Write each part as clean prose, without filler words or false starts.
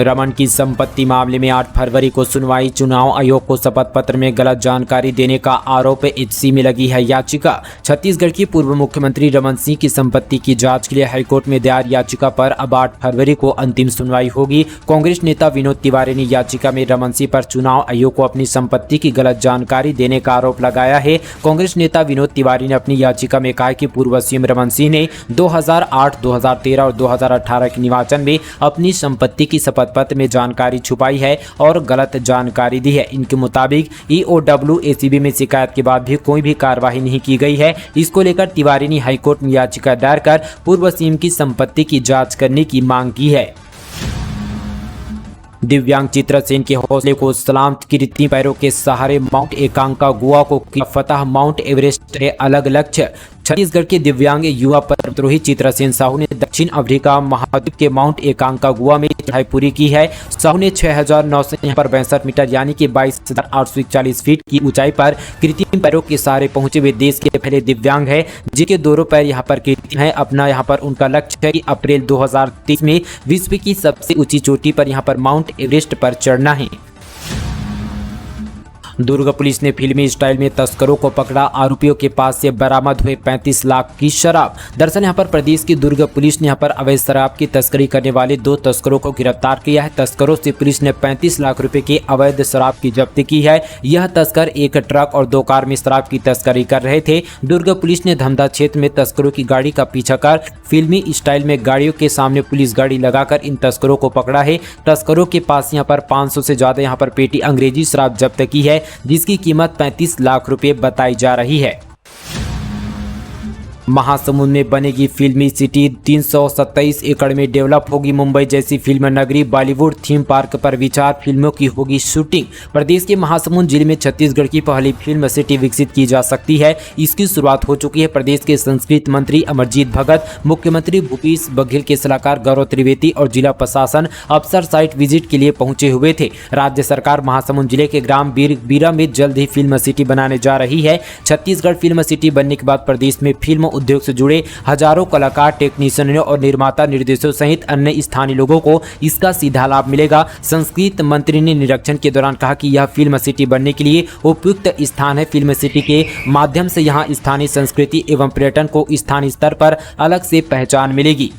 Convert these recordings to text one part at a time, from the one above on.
रमन की संपत्ति मामले में 8 फरवरी को सुनवाई। चुनाव आयोग को शपथ पत्र में गलत जानकारी देने का आरोप। एचसी में लगी है याचिका। छत्तीसगढ़ की पूर्व मुख्यमंत्री रमन सिंह की संपत्ति की जांच के लिए हाईकोर्ट में दायर याचिका पर अब 8 फरवरी को अंतिम सुनवाई होगी। कांग्रेस नेता विनोद तिवारी ने याचिका में रमन सिंह पर चुनाव आयोग को अपनी संपत्ति की गलत जानकारी देने का आरोप लगाया है। कांग्रेस नेता विनोद तिवारी ने अपनी याचिका में कहा कि पूर्व सीएम रमन सिंह ने 2008, 2013 और 2018 के निर्वाचन में अपनी संपत्ति की शपथ पत्र में जानकारी छुपाई है और गलत जानकारी दी है। इनके मुताबिक ईओडब्ल्यू एसीबी में शिकायत के बाद भी कोई भी कार्रवाई नहीं की गई है। इसको लेकर तिवारी ने हाईकोर्ट में याचिका दायर कर पूर्व सीएम की संपत्ति की जांच करने की मांग की है। दिव्यांग चित्रसेन के हौसले को सलामत कृत्रिम पैरों के सहारे माउंट एकांकागुआ को किया फतह। माउंट एवरेस्ट के अलग लक्ष्य। छत्तीसगढ़ के दिव्यांग युवा पर्वतारोही चित्रसेन साहू ने दक्षिण अफ्रीका महाद्वीप के माउंट एकांकागुआ में चढ़ाई पूरी की है। साहू ने 6,962 मीटर यानी कि 22,841 फीट की ऊंचाई पर कृत्रिम पैरों के सहारे पहुंचे हुए देश के पहले दिव्यांग है जिनके दोनों पैर यहां पर कृत्रिम है। अपना यहां पर उनका लक्ष्य है कि अप्रैल 2023 में विश्व की सबसे ऊंची चोटी पर यहां पर माउंट एवरेस्ट पर चढ़ना है। दुर्ग पुलिस ने फिल्मी स्टाइल में तस्करों को पकड़ा। आरोपियों के पास से बरामद हुए 35 लाख की शराब। दरअसल यहां पर प्रदेश की दुर्ग पुलिस ने यहां पर अवैध शराब की तस्करी करने वाले 2 तस्करों को गिरफ्तार किया है। तस्करों से पुलिस ने 35 लाख रुपए की अवैध शराब की जब्ती की है। यह तस्कर एक ट्रक और 2 कार में शराब की तस्करी कर रहे थे। दुर्ग पुलिस ने धमधा क्षेत्र में तस्करों की गाड़ी का पीछा कर फिल्मी स्टाइल में गाड़ियों के सामने पुलिस गाड़ी लगाकर इन तस्करों को पकड़ा है। तस्करों के पास यहां पर 500 से ज्यादा यहां पर पेटी अंग्रेजी शराब जब्त की है जिसकी कीमत 35 लाख रुपए बताई जा रही है। महासमुंद में बनेगी फिल्मी सिटी। 327 एकड़ में डेवलप होगी मुंबई जैसी फिल्म नगरी। बॉलीवुड थीम पार्क पर विचार। फिल्मों की होगी शूटिंग। प्रदेश के महासमुंद जिले में छत्तीसगढ़ की पहली फिल्म सिटी विकसित की जा सकती है। इसकी शुरुआत हो चुकी है। प्रदेश के संस्कृति मंत्री अमरजीत भगत, मुख्यमंत्री भूपेश बघेल के सलाहकार गौरव त्रिवेदी और जिला प्रशासन अफसर साइट विजिट के लिए पहुंचे हुए थे। राज्य सरकार महासमुंद जिले के ग्राम बीरा में जल्द ही फिल्म सिटी बनाने जा रही है। छत्तीसगढ़ फिल्म सिटी बनने के बाद प्रदेश में फिल्म उद्योग से जुड़े हजारों कलाकार, टेक्नीशियनों और निर्माता, निर्देशकों सहित अन्य स्थानीय लोगों को इसका सीधा लाभ मिलेगा। संस्कृति मंत्री ने निरीक्षण के दौरान कहा कि यह फिल्म सिटी बनने के लिए उपयुक्त स्थान है। फिल्म सिटी के माध्यम से यहां स्थानीय संस्कृति एवं पर्यटन को स्थानीय स्तर पर अलग से पहचान मिलेगी।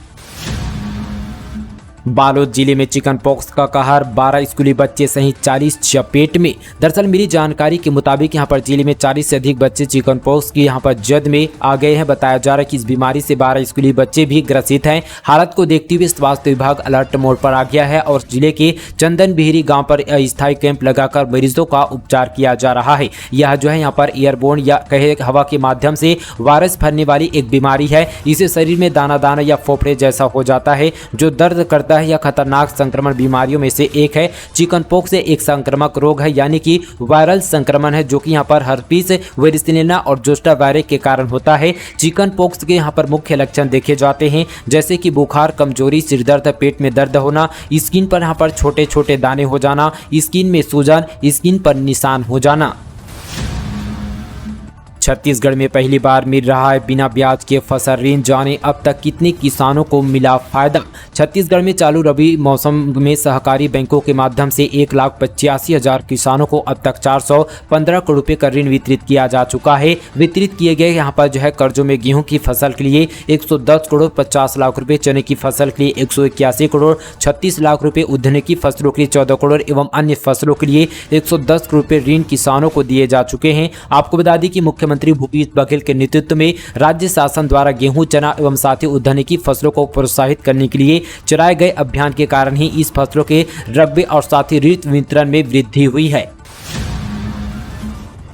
बालोद जिले में चिकन पॉक्स का कहर। 12 स्कूली बच्चे सहित 40 चपेट में। दरअसल मिली जानकारी के मुताबिक यहां पर जिले में 40 से अधिक बच्चे चिकन पॉक्स की यहां पर जद में आ गए हैं। बताया जा रहा है कि इस बीमारी से 12 स्कूली बच्चे भी ग्रसित हैं। हालत को देखते हुए स्वास्थ्य विभाग अलर्ट मोड पर आ गया है और जिले के चंदन बिहरी गांव पर अस्थायी कैंप लगाकर मरीजों का उपचार किया जा रहा है। यह जो है यहाँ पर एयरबोर्न या कहे हवा के माध्यम से वायरस फैलने वाली एक बीमारी है। इसे शरीर में दाना दाना या फोफड़े जैसा हो जाता है जो दर्द करता है। यह खतरनाक संक्रमण बीमारियों में से एक है। चिकन पॉक्स एक संक्रामक रोग है यानी कि वायरल संक्रमण है जो कि यहाँ पर हर्पीस, वेरिसिनेला और जोस्टा वायरस के कारण होता है। चिकन पॉक्स के यहाँ पर मुख्य लक्षण देखे जाते हैं जैसे कि बुखार, कमजोरी, सिरदर्द, पेट में दर्द होना, स्किन पर यहाँ पर छोटे छोटे दाने हो जाना, स्किन में सूजन, स्किन पर निशान हो जाना। छत्तीसगढ़ में पहली बार मिल रहा है बिना ब्याज के फसल ऋण। जाने अब तक कितने किसानों को मिला फायदा। छत्तीसगढ़ में चालू रबी मौसम में सहकारी बैंकों के माध्यम से 1,85,000 किसानों को अब तक 415 करोड़ रुपए का ऋण वितरित किया जा चुका है। वितरित किए गए यहाँ पर जो है कर्जों में गेहूं की फसल के लिए 110 करोड़ 50 लाख रुपए, चने की फसल के लिए 181 करोड़ 36 लाख रुपए, उद्यान की फसलों के लिए 14 करोड़ एवं अन्य फसलों के लिए 110 करोड़ रुपए ऋण किसानों को दिए जा चुके हैं। आपको बता दें कि मुख्यमंत्री भूपेश बघेल के नेतृत्व में राज्य शासन द्वारा गेहूं, चना एवं साथ ही उद्यानिकी की फसलों को प्रोत्साहित करने के लिए चलाए गए अभियान के कारण ही इस फसलों के रकबे और साथ ही ऋण वितरण में वृद्धि हुई है।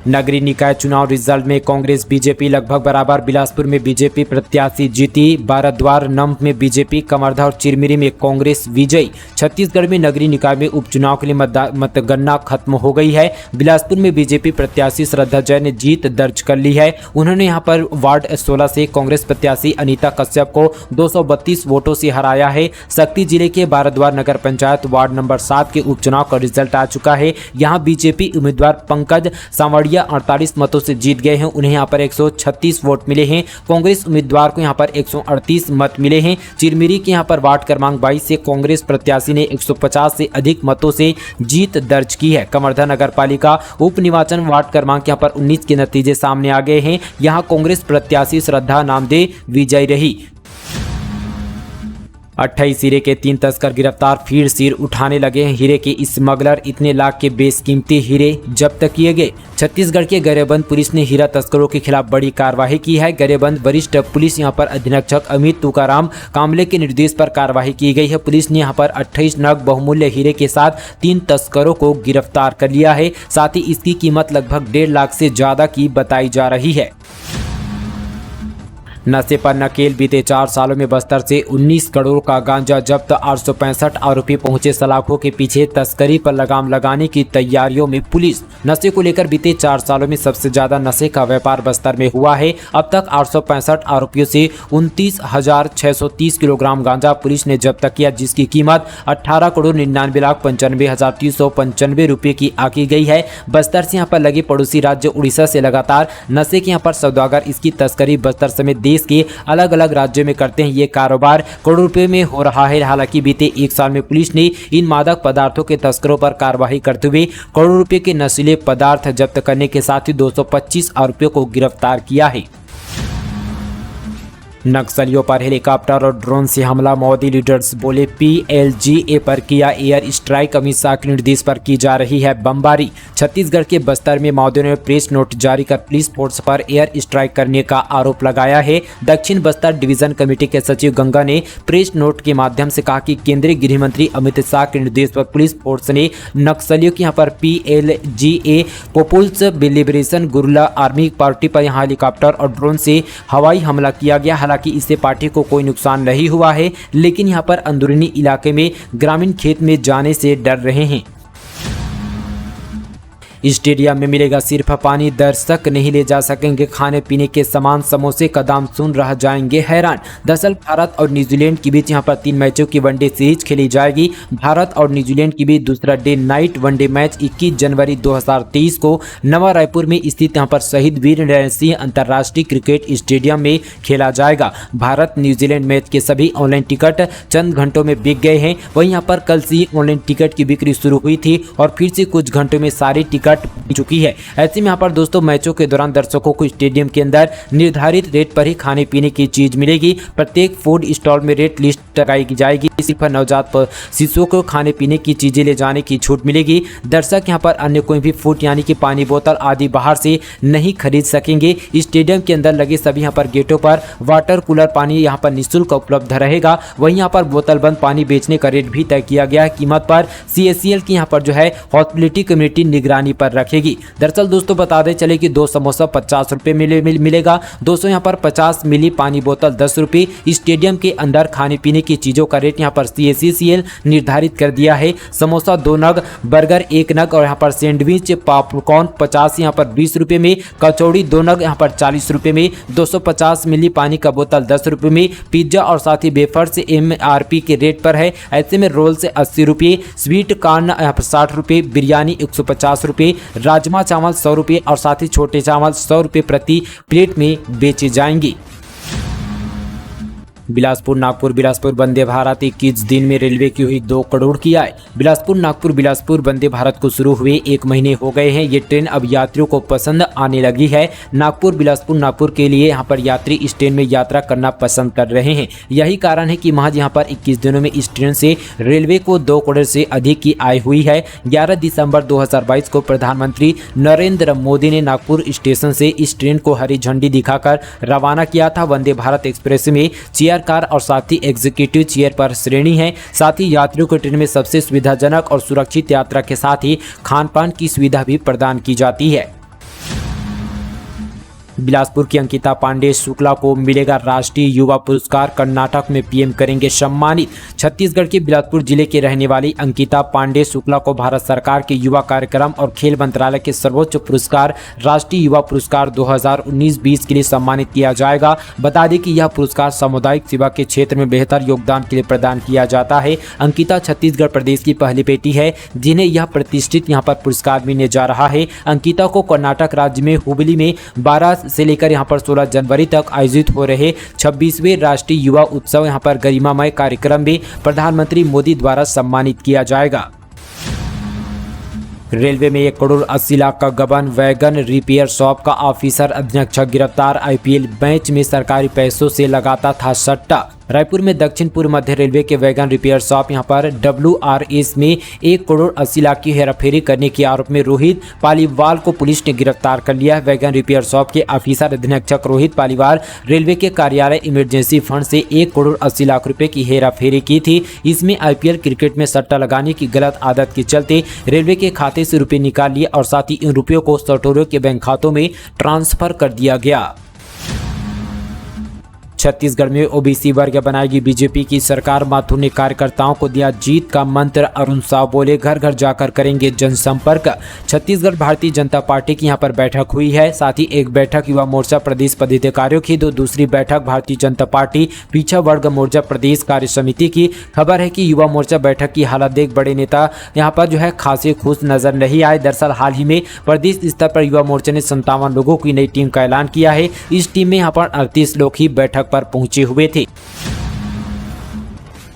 नगरीय निकाय चुनाव रिजल्ट में कांग्रेस बीजेपी लगभग बराबर। बिलासपुर में बीजेपी प्रत्याशी जीती। बाराद्वार नम में बीजेपी, कमरधा और चिरमिरी में कांग्रेस विजयी। छत्तीसगढ़ में नगरीय निकाय में उपचुनाव के लिए मतगणना खत्म हो गई है। बिलासपुर में बीजेपी प्रत्याशी श्रद्धा जैन ने जीत दर्ज कर ली है। उन्होंने यहां पर वार्ड 16 से कांग्रेस प्रत्याशी अनीता कश्यप को 232 वोटों से हराया है। शक्ति जिले के बाराद्वार नगर पंचायत वार्ड नंबर 7 के उपचुनाव का रिजल्ट आ चुका है। यहाँ बीजेपी उम्मीदवार पंकज सांवड़िया सिंधिया 48 मतों से जीत गए हैं, उन्हें यहाँ पर 136 वोट मिले हैं। कांग्रेस उम्मीदवार को यहाँ पर 138 मत मिले हैं। चिरमिरी के यहाँ पर वार्ड क्रमांक 22 से कांग्रेस प्रत्याशी ने 150 से अधिक मतों से जीत दर्ज की है। कवर्धा नगर पालिका उप निर्वाचन वार्ड क्रमांक यहाँ पर 19 के नतीजे सामने आ गए हैं। यहाँ कांग्रेस प्रत्याशी श्रद्धा नामदे विजयी रही। 28 हीरे के 3 तस्कर गिरफ्तार, फिर सिर उठाने लगे हैं हीरे के स्मगलर, इतने लाख के बेशकीमती हीरे जब्त किए गए। छत्तीसगढ़ के गरेबंद पुलिस ने हीरा तस्करों के खिलाफ बड़ी कार्रवाई की है। गरेबंद वरिष्ठ पुलिस यहाँ पर अधीक्षक अमित तुकाराम कामले के निर्देश पर कार्रवाई की गई है। पुलिस ने यहाँ पर 28 नग बहुमूल्य हीरे के साथ 3 तस्करों को गिरफ्तार कर लिया है। साथ ही इसकी कीमत लगभग 1.5 लाख से ज्यादा की बताई जा रही है। नशे पर नकेल, बीते 4 सालों में बस्तर से 19 करोड़ का गांजा जब्त, 865 आरोपी पहुंचे सलाखों के पीछे, तस्करी पर लगाम लगाने की तैयारियों में पुलिस। नशे को लेकर बीते 4 सालों में सबसे ज्यादा नशे का व्यापार बस्तर में हुआ है। अब तक 865 आरोपियों से 29,630 किलोग्राम गांजा पुलिस ने जब्त किया, जिसकी कीमत 18,99,95,395 रुपये की आकी गई है। बस्तर से यहाँ पर लगे पड़ोसी राज्य उड़ीसा से लगातार नशे के यहाँ पर सौदागर इसकी तस्करी बस्तर समेत देश के अलग अलग राज्यों में करते हैं। ये कारोबार करोड़ों रुपए में हो रहा है। हालांकि बीते 1 साल में पुलिस ने इन मादक पदार्थों के तस्करों पर कार्रवाई करते हुए करोड़ों रुपए के नशीले पदार्थ जब्त करने के साथ ही 225 आरोपियों को गिरफ्तार किया है। नक्सलियों पर हेलीकॉप्टर और ड्रोन से हमला, माओवादी लीडर्स बोले PLGA पर किया एयर स्ट्राइक, अमित शाह के निर्देश पर की जा रही है बमबारी। छत्तीसगढ़ के बस्तर में माओवादियों ने प्रेस नोट जारी कर पुलिस फोर्स पर एयर स्ट्राइक करने का आरोप लगाया है। दक्षिण बस्तर डिवीजन कमेटी के सचिव गंगा ने प्रेस नोट के माध्यम से कहा कि केंद्रीय गृह मंत्री अमित शाह के निर्देश पर पुलिस फोर्स ने नक्सलियों के यहाँ पर PLGA people's liberation guerrilla army party पर यहाँ हेलीकॉप्टर और ड्रोन से हवाई हमला किया गया। हालांकि इससे पार्टी को कोई नुकसान नहीं हुआ है, लेकिन यहाँ पर अंदरूनी इलाके में ग्रामीण खेत में जाने से डर रहे हैं। स्टेडियम में मिलेगा सिर्फ पानी, दर्शक नहीं ले जा सकेंगे खाने पीने के सामान, समोसे का दाम सुन रह जाएंगे हैरान। दरअसल भारत और न्यूजीलैंड के बीच यहाँ पर 3 मैचों की वनडे सीरीज खेली जाएगी। भारत और न्यूजीलैंड के बीच दूसरा डे नाइट वनडे मैच 21 जनवरी 2023 को नवा रायपुर में स्थित यहाँ पर शहीद वीर नारायण सिंह अंतर्राष्ट्रीय क्रिकेट स्टेडियम में खेला जाएगा। भारत न्यूजीलैंड मैच के सभी ऑनलाइन टिकट चंद घंटों में बिक गए हैं। वहीं यहाँ पर कल से ऑनलाइन टिकट की बिक्री शुरू हुई थी और फिर से कुछ घंटों में सारी टिकट चुकी है। ऐसे में यहाँ पर दोस्तों मैचों के दौरान दर्शकों को स्टेडियम के अंदर निर्धारित रेट पर ही खाने पीने की चीज मिलेगी। प्रत्येक फूड स्टॉल में रेट लिस्ट लगाई जाएगी। सिर्फ नवजात शिशुओं को खाने पीने की चीजें ले जाने की छूट मिलेगी। दर्शक यहाँ पर अन्य कोई भी फूड यानी कि पानी बोतल आदि बाहर से नहीं खरीद सकेंगे। स्टेडियम के अंदर लगे सभी यहाँ पर गेटों पर वाटर कूलर पानी यहाँ पर निःशुल्क उपलब्ध रहेगा। वहीं यहाँ पर बोतल बंद पानी बेचने का रेट भी तय किया गया है। कीमत पर CACL की यहाँ पर जो है हॉस्पिटलिटी कम्युनिटी निगरानी पर रखेगी। दरअसल दोस्तों बता दें चले कि 2 समोसा 50 रुपये मिलेगा। 200 यहाँ पर 50 मिली पानी बोतल 10 रुपये। स्टेडियम के अंदर खाने पीने की चीजों का रेट यहाँ पर CACL निर्धारित कर दिया है। समोसा 2 नग, बर्गर 1 नग और यहाँ पर सैंडविच पॉपकॉर्न 50 यहाँ पर 20 रुपये में, कचौड़ी 2 नग यहाँ पर 40 रुपये में, 250 मिली पानी का बोतल 10 रुपये में, पिज्जा और साथ ही वेफर्स MRP के रेट पर है। ऐसे में रोल से 80 रुपये, स्वीट कॉर्न यहाँ पर 60 रुपये, बिरयानी 150 रुपये, राजमा चावल 100 रुपये और साथ ही छोटे चावल 100 रुपये प्रति प्लेट में बेचे जाएंगे। बिलासपुर नागपुर वंदे भारत 21 दिन में रेलवे की हुई 2 करोड़ की आय। बिलासपुर वंदे भारत को शुरू हुए 1 महीने हो गए हैं। ये ट्रेन अब यात्रियों को पसंद आने लगी है। नागपुर के लिए यहाँ पर यात्री इस ट्रेन में यात्रा करना पसंद कर रहे हैं। यही कारण है कि महज यहाँ पर 21 दिनों में इस ट्रेन से रेलवे को 2 करोड़ से अधिक की आय हुई है। 11 दिसंबर 2022 को प्रधानमंत्री नरेंद्र मोदी ने नागपुर स्टेशन से इस ट्रेन को हरी झंडी दिखाकर रवाना किया था। वंदे भारत एक्सप्रेस में चेयर कार और साथ ही एग्जीक्यूटिव चेयर पर श्रेणी है। साथ ही यात्रियों को ट्रेन में सबसे सुविधाजनक और सुरक्षित यात्रा के साथ ही खान पान की सुविधा भी प्रदान की जाती है। बिलासपुर की अंकिता पांडे शुक्ला को मिलेगा राष्ट्रीय युवा पुरस्कार, कर्नाटक में पीएम करेंगे सम्मानित। छत्तीसगढ़ के बिलासपुर जिले के रहने वाली अंकिता पांडे शुक्ला को भारत सरकार के युवा कार्यक्रम और खेल मंत्रालय के सर्वोच्च पुरस्कार राष्ट्रीय युवा पुरस्कार 2019-20 के लिए सम्मानित किया जाएगा। बता दें कि यह पुरस्कार सामुदायिक सेवा के क्षेत्र में बेहतर योगदान के लिए प्रदान किया जाता है। अंकिता छत्तीसगढ़ प्रदेश की पहली बेटी है जिन्हें यह प्रतिष्ठित यहां पर पुरस्कार मिलने जा रहा है। अंकिता को कर्नाटक राज्य में हुबली में 12 से लेकर यहां पर 16 जनवरी तक आयोजित हो रहे 26वें राष्ट्रीय युवा उत्सव यहां पर गरिमामय कार्यक्रम में प्रधानमंत्री मोदी द्वारा सम्मानित किया जाएगा। रेलवे में 1 करोड़ 80 लाख का गबन, वैगन रिपेयर शॉप का ऑफिसर अधीक्षक गिरफ्तार। आईपीएल मैच में सरकारी पैसों से लगाता था सट्टा। रायपुर में दक्षिण पूर्व मध्य रेलवे के वैगन रिपेयर शॉप यहां पर WRS में 1 करोड़ 80 लाख की हेराफेरी करने के आरोप में रोहित पालीवाल को पुलिस ने गिरफ्तार कर लिया है। वैगन रिपेयर शॉप के ऑफिसर अधीक्षक रोहित पालीवाल रेलवे के कार्यालय इमरजेंसी फंड से 1 करोड़ 80 लाख रुपए की हेराफेरी की थी। इसमें IPL क्रिकेट में सट्टा लगाने की गलत आदत के चलते रेलवे के खाते से रुपए निकाल लिए और साथ ही इन रुपयों को सटोरियों के बैंक खातों में ट्रांसफर कर दिया गया। छत्तीसगढ़ में ओबीसी वर्ग बनाएगी बीजेपी की सरकार, माथुर ने कार्यकर्ताओं को दिया जीत का मंत्र। अरुण साव बोले घर घर जाकर करेंगे जनसंपर्क। छत्तीसगढ़ भारतीय जनता पार्टी की यहां पर बैठक हुई है। साथ ही एक बैठक युवा मोर्चा प्रदेश पदाधिकारियों की, दूसरी बैठक भारतीय जनता पार्टी पिछड़ा वर्ग मोर्चा प्रदेश कार्य समिति की। खबर है कि युवा मोर्चा बैठक की हालत देख बड़े नेता यहां पर जो है खासे खुश नजर नहीं आए। दरअसल हाल ही में प्रदेश स्तर पर युवा मोर्चा ने 57 लोगों की नई टीम का ऐलान किया है। इस टीम में यहां पर 38 लोग ही बैठक पर पहुंचे हुए थे।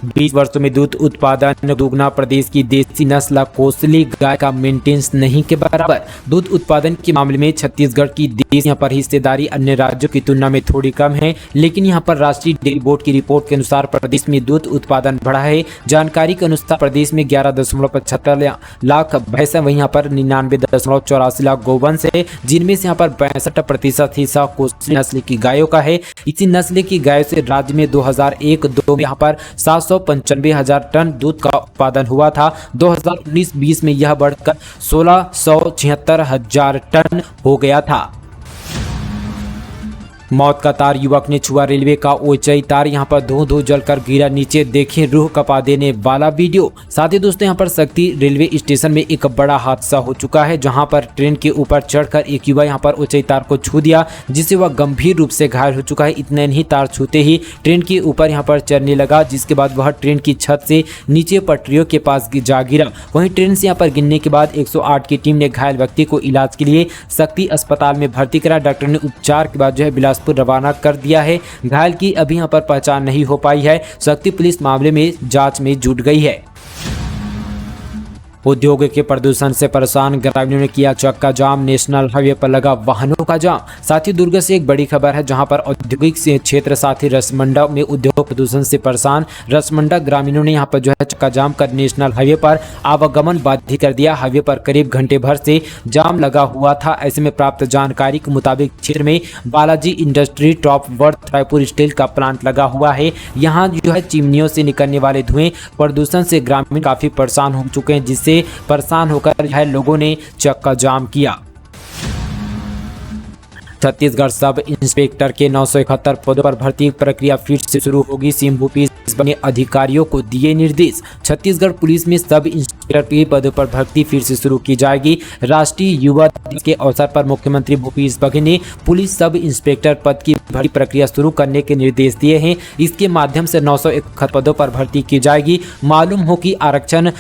20 वर्षों में दूध उत्पादन दुगना, प्रदेश की देसी नस्ल कोसली गाय का मेंटेनेंस नहीं के बराबर। दूध उत्पादन के मामले में छत्तीसगढ़ की देश यहाँ पर हिस्सेदारी अन्य राज्यों की तुलना में थोड़ी कम है, लेकिन यहाँ पर राष्ट्रीय डेयरी बोर्ड की रिपोर्ट के अनुसार प्रदेश में दूध उत्पादन बढ़ा है। जानकारी के अनुसार प्रदेश में 11.75 लाख भैंस, वहीं यहाँ पर 99.84 लाख गौवंश है, जिनमें से यहाँ पर 62% हिस्सा कोसली नस्ल की गायों का है। इसी नस्ल की गायों से राज्य में 2001-2 में यहाँ पर 795,000 टन दूध का उत्पादन हुआ था। 2019-20 में यह बढ़कर 1676,000 टन हो गया था। मौत का तार, युवक ने छुआ रेलवे का ऊंचाई तार, यहां पर धो जलकर गिरा नीचे, देखें रूह कपा देने वाला वीडियो। साथ ही दोस्तों यहां पर शक्ति रेलवे स्टेशन में एक बड़ा हादसा हो चुका है, जहां पर ट्रेन के ऊपर चढ़कर एक युवा यहां पर ऊंचाई तार को छू दिया, जिससे वह गंभीर रूप से घायल हो चुका है। इतने नहीं, तार छूते ही ट्रेन के ऊपर यहां पर चढ़ने लगा, जिसके बाद वह ट्रेन की छत से नीचे पटरियों के पास जा गिरा। वहीं ट्रेन से यहां पर गिरने के बाद 108 की टीम ने घायल व्यक्ति को इलाज के लिए शक्ति अस्पताल में भर्ती करा। डॉक्टर ने उपचार के बाद जो है बिलासपुर रवाना कर दिया है। घायल की अभी यहां पर पहचान नहीं हो पाई है। शक्ति पुलिस मामले में जांच में जुट गई है। उद्योग के प्रदूषण से परेशान ग्रामीणों ने किया चक्का जाम, नेशनल हाईवे पर लगा वाहनों का जाम। साथ ही दुर्ग से एक बड़ी खबर है, जहां पर औद्योगिक क्षेत्र साथ ही रसमंडा में उद्योग प्रदूषण से परेशान रसमंडा ग्रामीणों ने यहां पर जो है चक्का जाम कर नेशनल हाईवे पर आवागमन बाधित कर दिया। हाईवे पर करीब घंटे भर से जाम लगा हुआ था। ऐसे में प्राप्त जानकारी के मुताबिक क्षेत्र में Balaji industry, top worth, Raipur steel का प्लांट लगा हुआ है। यहाँ जो है चिमनियों से निकलने वाले धुएं प्रदूषण से ग्रामीण काफी परेशान हो चुके हैं, जिससे परेशान होकर लोगों ने चक्का जाम किया। छत्तीसगढ़ सब इंस्पेक्टर के 971 पदों पर भर्ती प्रक्रिया फिर से शुरू होगी। सीएम भूपेश बघेल अधिकारियों को दिए निर्देश। छत्तीसगढ़ पुलिस में सब इंस्पेक्टर के पदों पर भर्ती फिर से शुरू की जाएगी। राष्ट्रीय युवा दिवस के अवसर पर मुख्यमंत्री भूपेश बघेल ने पुलिस सब इंस्पेक्टर पद की भर्ती प्रक्रिया शुरू करने के निर्देश दिए हैं। इसके माध्यम से 971 पदों पर भर्ती की जाएगी। मालूम हो कि आरक्षण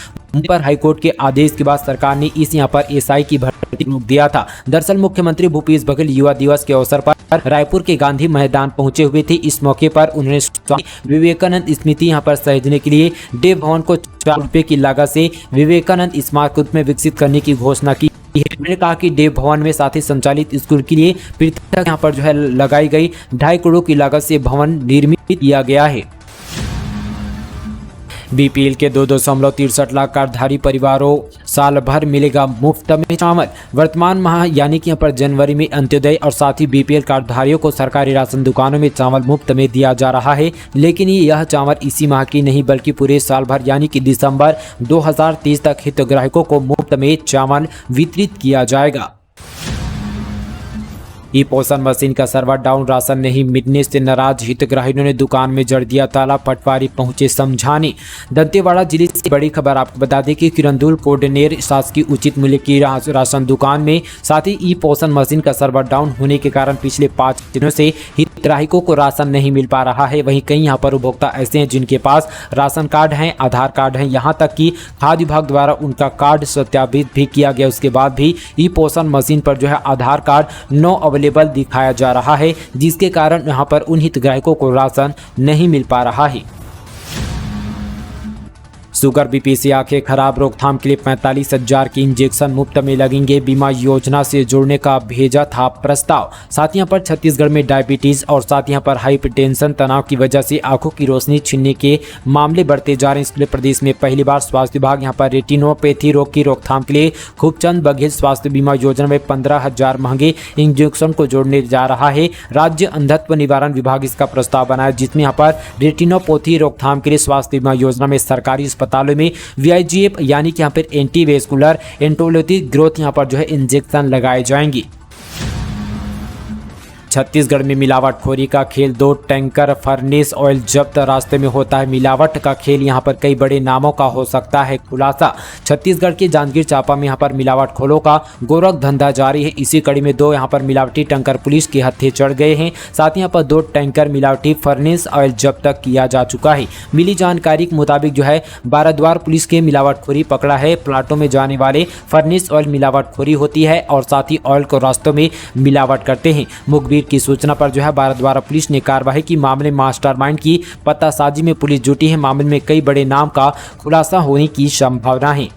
पर हाईकोर्ट के आदेश के बाद सरकार ने इस यहाँ पर एसआई की भर्ती रोक दिया था। दरअसल मुख्यमंत्री भूपेश बघेल युवा दिवस के अवसर पर रायपुर के गांधी मैदान पहुंचे हुए थे। इस मौके पर उन्होंने स्वामी विवेकानंद स्मृति यहाँ पर सहेजने के लिए देव भवन को 4 रुपए की लागत से विवेकानंद स्मारक रूप में विकसित करने की घोषणा की। उन्होंने कहा कि देव भवन में साथ ही संचालित स्कूल के लिए पृथक यहाँ पर जो है लगाई गई 2.5 करोड़ की लागत से भवन निर्मित किया गया है। बीपीएल के 2.63 लाख कार्डधारी परिवारों साल भर मिलेगा मुफ्त में चावल। वर्तमान माह यानी कि यहाँ पर जनवरी में अंत्योदय और साथ ही बीपीएल कार्डधारियों को सरकारी राशन दुकानों में चावल मुफ्त में दिया जा रहा है, लेकिन यह चावल इसी माह की नहीं बल्कि पूरे साल भर यानी कि दिसंबर 2023 तक हितग्राहिकों को मुफ्त में चावल वितरित किया जाएगा। ई पोषण मशीन का सर्वर डाउन, राशन नहीं मिलने से नाराज हितग्राहियों ने दुकान में जड़ दिया ताला, पटवारी पहुंचे समझाने। दंतेवाड़ा जिले से बड़ी खबर आपको बता दें कि किरंदुल कोडनेर शासकीय उचित मूल्य की राशन दुकान में साथ ही ई पोषण मशीन का सर्वर डाउन होने के कारण पिछले 5 दिनों से हितग्राहियों को राशन नहीं मिल पा रहा है। वहीं कई यहाँ पर उपभोक्ता ऐसे हैं जिनके पास राशन कार्ड हैं, आधार कार्ड हैं, यहाँ तक कि खाद्य विभाग द्वारा उनका कार्ड सत्यापित भी किया गया, उसके बाद भी ई पोषण मशीन पर जो है आधार कार्ड नो अवेलेबल दिखाया जा रहा है, जिसके कारण यहाँ पर उन हितग्राहियों को राशन नहीं मिल पा रहा है। शुगर बीपी से आंखें खराब, रोकथाम के लिए 45,000 के इंजेक्शन मुफ्त में लगेंगे, बीमा योजना से जुड़ने का भेजा था प्रस्ताव। साथ यहाँ पर छत्तीसगढ़ में डायबिटीज और साथ यहाँ पर हाइपरटेंशन, तनाव की वजह से आंखों की रोशनी छीनने के मामले बढ़ते जा रहे हैं। इसलिए प्रदेश में पहली बार स्वास्थ्य विभाग यहाँ पर रेटिनोपैथी रोग की रोकथाम के लिए खूबचंद बघेल स्वास्थ्य बीमा योजना में 15,000 महंगे इंजेक्शन को जोड़ने जा रहा है। राज्य अंधत्व निवारण विभाग इसका प्रस्ताव बनाया, जिसमें यहाँ पर रेटिनोपैथी रोकथाम के लिए स्वास्थ्य बीमा योजना में सरकारी अस्पतालों में VIGF यानी कि यहाँ पर एंटीवेस्कुलर एंटोलोजी ग्रोथ यहाँ पर जो है इंजेक्शन लगाए जाएंगे। छत्तीसगढ़ में मिलावटखोरी का खेल, 2 टैंकर फर्नेस ऑयल जब्त, रास्ते में होता है मिलावट का खेल, यहाँ पर कई बड़े नामों का हो सकता है खुलासा। छत्तीसगढ़ के जांजगीर चांपा में यहाँ पर मिलावटखोरों का गोरख धंधा जारी है। इसी कड़ी में 2 यहाँ पर मिलावटी टैंकर पुलिस के हत्थे चढ़ गए हैं। साथ ही यहाँ पर 2 टैंकर मिलावटी फर्नेस ऑयल जब्त किया जा चुका है। मिली जानकारी के मुताबिक जो है बाराद्वार पुलिस के मिलावटखोरी पकड़ा है। प्लाटों में जाने वाले फर्नेस ऑयल मिलावटखोरी होती है और साथ ही ऑयल को रास्तों में मिलावट करते हैं। मुखबिर की सूचना पर जो है बाराद्वार पुलिस ने कार्रवाई की। मामले मास्टरमाइंड की पतासाजी में पुलिस जुटी है। मामले में कई बड़े नाम का खुलासा होने की संभावना है।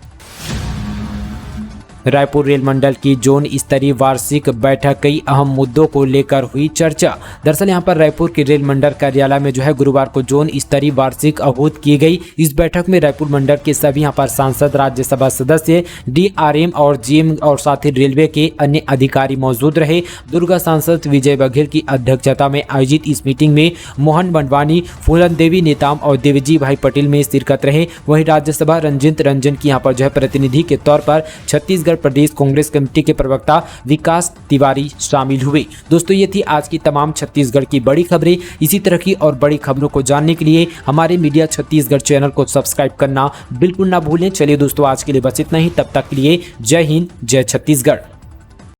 रायपुर रेल मंडल की जोन स्तरीय वार्षिक बैठक, कई अहम मुद्दों को लेकर हुई चर्चा। दरअसल यहां पर रायपुर के रेल मंडल कार्यालय में जो है गुरुवार को जोन स्तरीय वार्षिक आहूत की गई। इस बैठक में रायपुर मंडल के सभी यहां पर सांसद, राज्यसभा सदस्य, DRM और GM और साथ ही रेलवे के अन्य अधिकारी मौजूद रहे। दुर्ग सांसद विजय बघेल की अध्यक्षता में आयोजित इस मीटिंग में मोहन बंडवानी, फूलन देवी नेताम और देवजी भाई पटेल में शिरकत रहे। वहीं राज्यसभा रंजित रंजन की यहाँ पर जो है प्रतिनिधि के तौर पर छत्तीसगढ़ प्रदेश कांग्रेस कमेटी के प्रवक्ता विकास तिवारी शामिल हुए। दोस्तों ये थी आज की तमाम छत्तीसगढ़ की बड़ी खबरें। इसी तरह की और बड़ी खबरों को जानने के लिए हमारे मीडिया छत्तीसगढ़ चैनल को सब्सक्राइब करना बिल्कुल ना भूलें। चलिए दोस्तों आज के लिए बस इतना ही, तब तक के लिए जय हिंद, जय छत्तीसगढ़।